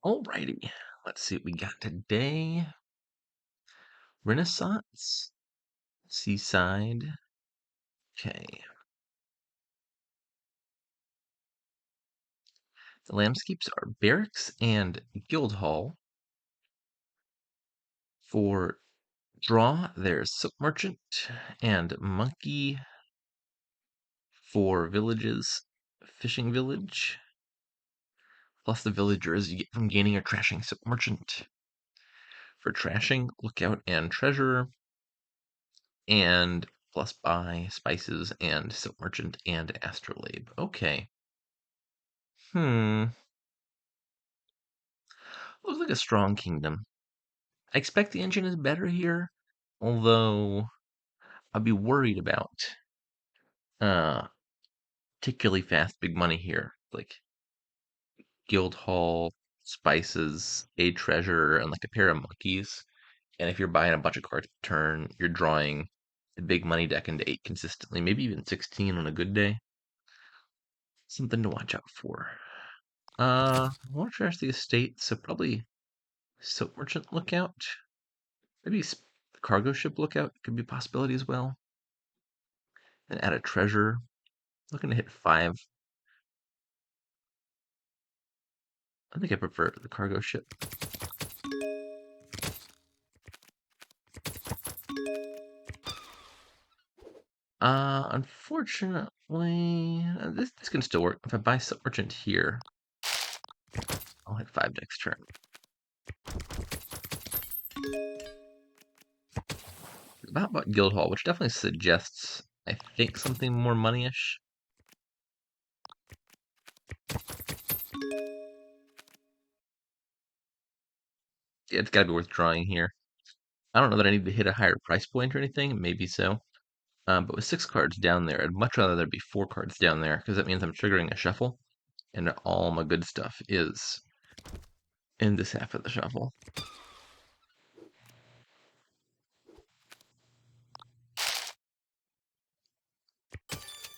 Alrighty, let's see what we got today. Renaissance, Seaside. Okay. The landscapes are Barracks and Guildhall. For Draw, there's Silk Merchant and Monkey. For Villages, Fishing Village. Plus the villagers you get from gaining or trashing Silk Merchant. For trashing, Lookout and Treasure. And plus buy spices and Silk Merchant and Astrolabe. Okay. Looks like a strong kingdom. I expect the engine is better here, although I'd be worried about uh particularly fast big money here. Like Guildhall, spices, a treasure, and like a pair of monkeys. And if you're buying a bunch of cards per turn, you're drawing the big money deck into 8 consistently, maybe even 16 on a good day. Something to watch out for. I want to trash the estate, so probably Silk Merchant Lookout. Maybe Cargo Ship Lookout could be a possibility as well. And add a treasure. Looking to hit 5. I think I prefer the Cargo Ship. Unfortunately, this can still work. If I buy Silk Merchant here, I'll hit 5 next turn. About Guildhall, which definitely suggests, I think, something more money-ish. Yeah, it's gotta be worth drawing here. I don't know that I need to hit a higher price point or anything. Maybe so. But with 6 cards down there, I'd much rather there be 4 cards down there, because that means I'm triggering a shuffle, and all my good stuff is in this half of the shuffle.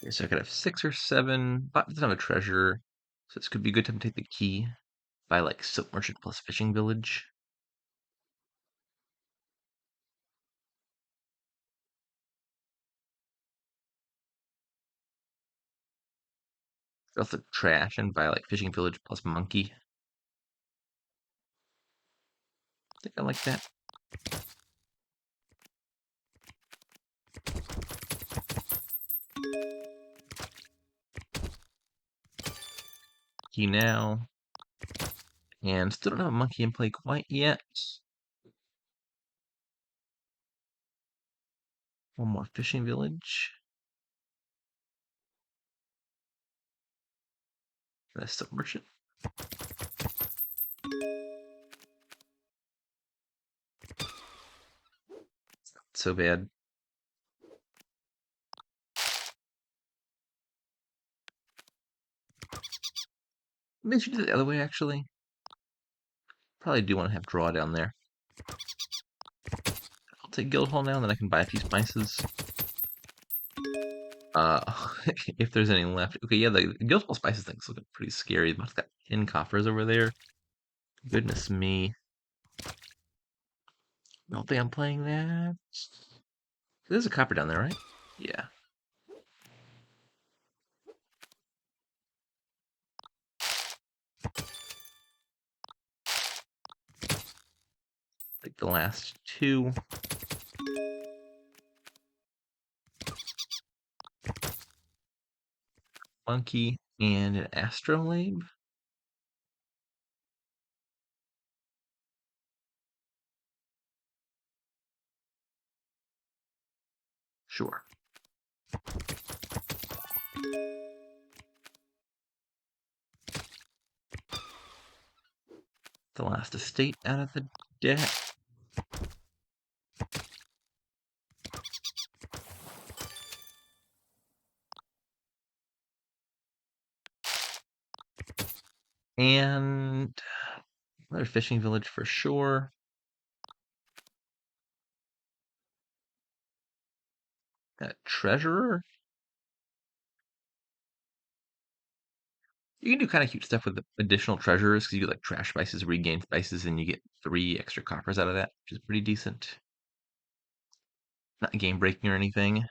Okay, so I could have 6 or 7, but doesn't have a treasure, so this could be a good time to take the key. Buy like Silk Merchant plus Fishing Village. Also trash and buy like Fishing Village plus Monkey. I think I like that. Key now. And still don't have a monkey in play quite yet. One more Fishing Village. That's Silk Merchant. So bad. Maybe I should do it the other way, actually. Probably do want to have draw down there. I'll take Guildhall now, and then I can buy a few spices. Uh, if there's any left. Okay, yeah, the Guildhall spices thing's looking pretty scary. It's got 10 coffers over there. Goodness me. Don't think I'm playing that. There's a copper down there, right? Yeah. Like the last 2. Monkey and an Astrolabe. Sure. The last estate out of the deck. And another Fishing Village for sure. Got Treasurer. You can do kind of cute stuff with the additional treasures because you get like trash spices, regain spices, and you get 3 extra coppers out of that, which is pretty decent. Not game breaking or anything.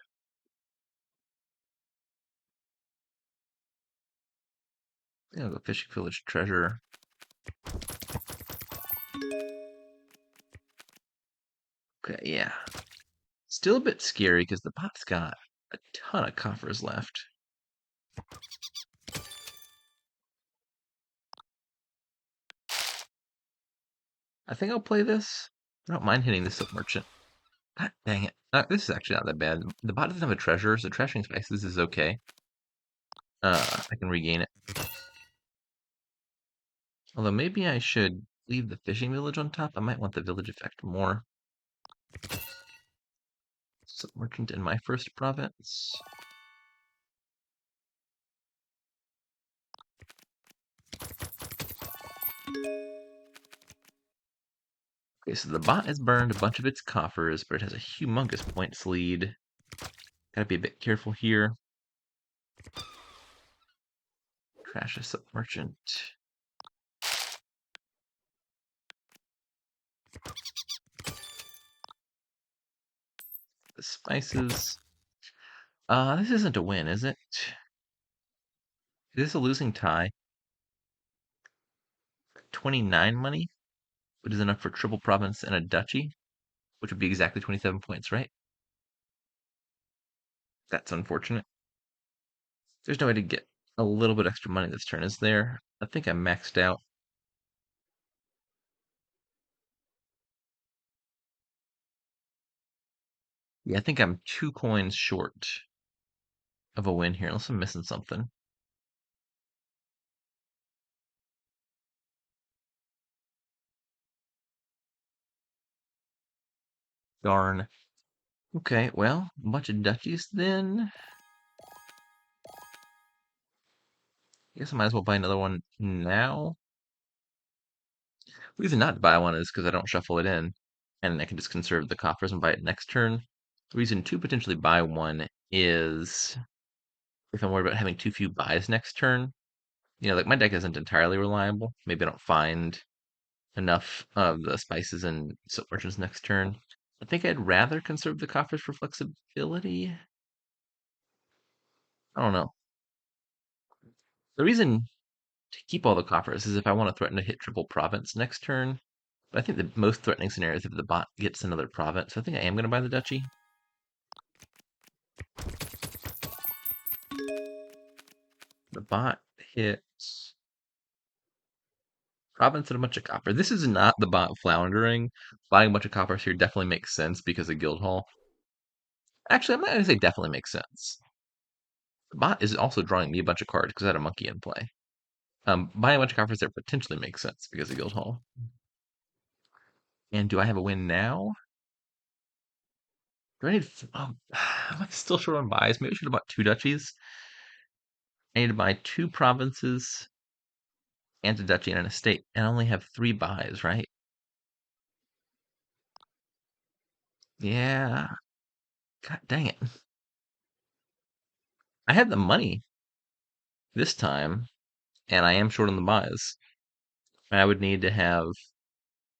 You know, the fishing village treasure. Okay, yeah. Still a bit scary because the bot's got a ton of coppers left. I think I'll play this. I don't mind hitting the silk merchant. God dang it. This is actually not that bad. The bot doesn't have a treasure, so trashing spices is okay. I can regain it. Although maybe I should leave the fishing village on top. I might want the village effect more. Silk merchant in my first province. Okay, so the bot has burned a bunch of its coffers, but it has a humongous points lead. Gotta be a bit careful here. Trash a silk merchant. The spices. This isn't a win, is it? Is this a losing tie? 29 money, which is enough for triple province and a duchy, which would be exactly 27 points, right? That's unfortunate. There's no way to get a little bit extra money this turn, is there? I think I'm maxed out. Yeah, I think I'm 2 coins short of a win here, unless I'm missing something. Darn. Okay, well, a bunch of duchies then. I guess I might as well buy another one now. The reason not to buy one is because I don't shuffle it in, and I can just conserve the coffers and buy it next turn. The reason to potentially buy one is if I'm worried about having too few buys next turn. You know, like my deck isn't entirely reliable. Maybe I don't find enough of the spices and silk merchants next turn. I think I'd rather conserve the coffers for flexibility. I don't know. The reason to keep all the coffers is if I want to threaten to hit triple province next turn. But I think the most threatening scenario is if the bot gets another province. So I think I am going to buy the duchy. The bot hits province and a bunch of copper. This is not the bot floundering. Buying a bunch of coppers here definitely makes sense because of Guildhall. Actually, I'm not going to say definitely makes sense. The bot is also drawing me a bunch of cards because I had a monkey in play. Buying a bunch of coppers there potentially makes sense because of Guildhall. And do I have a win now? Do I need? Oh, I'm still short on buys. Maybe I should have bought 2 duchies. I need to buy 2 provinces and a duchy and an estate, and I only have 3 buys, right? Yeah. God dang it. I had the money this time, and I am short on the buys. I would need to have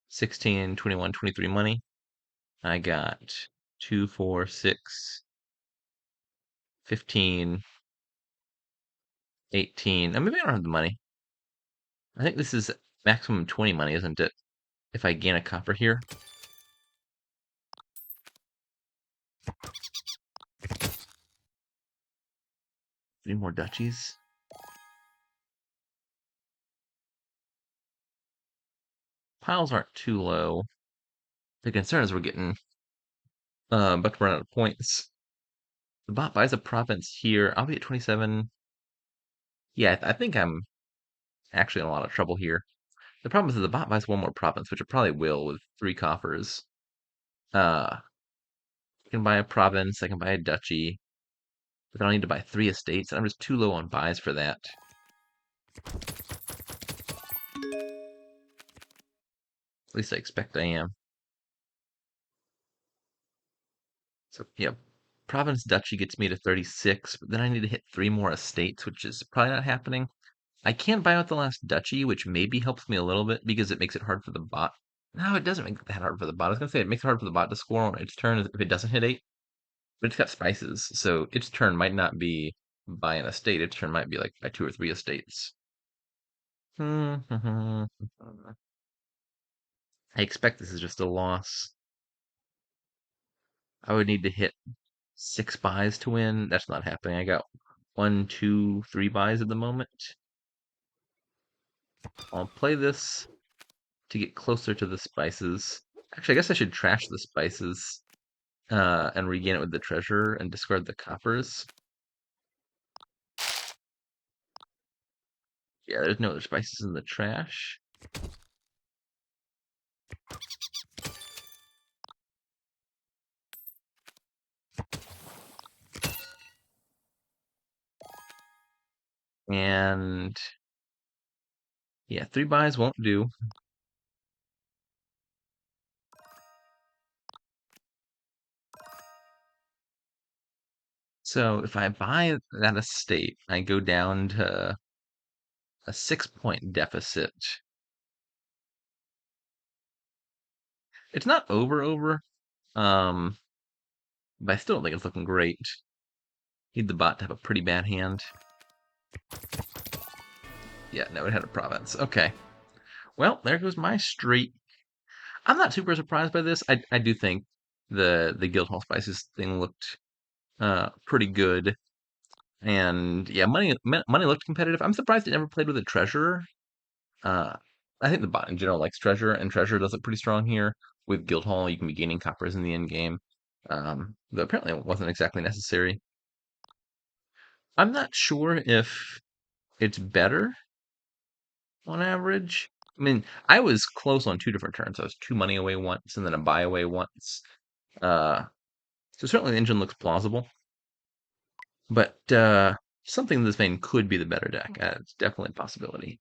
16, 21, 23 money. I got 2, 4, 6, 15, 18. Maybe I don't have the money. I think this is maximum 20 money, isn't it? If I gain a copper here. 3 more duchies. Piles aren't too low. The concern is we're getting about to run out of points. The bot buys a province here. I'll be at 27. Yeah, I think I'm actually in a lot of trouble here. The problem is that the bot buys 1 more province, which it probably will with 3 coffers. I can buy a province, I can buy a duchy, but then I'll need to buy 3 estates, and I'm just too low on buys for that. At least I expect I am. So, yeah, province duchy gets me to 36, but then I need to hit 3 more estates, which is probably not happening. I can buy out the last duchy, which maybe helps me a little bit because it makes it hard for the bot. No, it doesn't make it that hard for the bot. I was gonna say it makes it hard for the bot to score on its turn if it doesn't hit 8, but it's got spices, so its turn might not be by an estate. Its turn might be like by 2 or 3 estates. I expect this is just a loss. I would need to hit 6 buys to win. That's not happening. I got 1, 2, 3 buys at the moment. I'll play this to get closer to the spices. Actually, I guess I should trash the spices and regain it with the treasure and discard the coppers. Yeah, there's no other spices in the trash. And yeah, 3 buys won't do. So if I buy that estate, I go down to a 6 point deficit. It's not over, um, but I still don't think it's looking great. Need the bot to have a pretty bad hand. Yeah, no, it had a province. Okay. Well, there goes my streak. I'm not super surprised by this. I do think the Guildhall Spices thing looked pretty good. And yeah, money looked competitive. I'm surprised it never played with a treasurer. Uh, I think the bot in general likes treasure, and treasure does look pretty strong here. With Guildhall, you can be gaining coppers in the end game. Though apparently it wasn't exactly necessary. I'm not sure if it's better on average. I mean, I was close on 2 different turns. I was 2 money away once, and then a buy away once. Uh, so certainly the engine looks plausible, but something in this vein could be the better deck. It's definitely a possibility.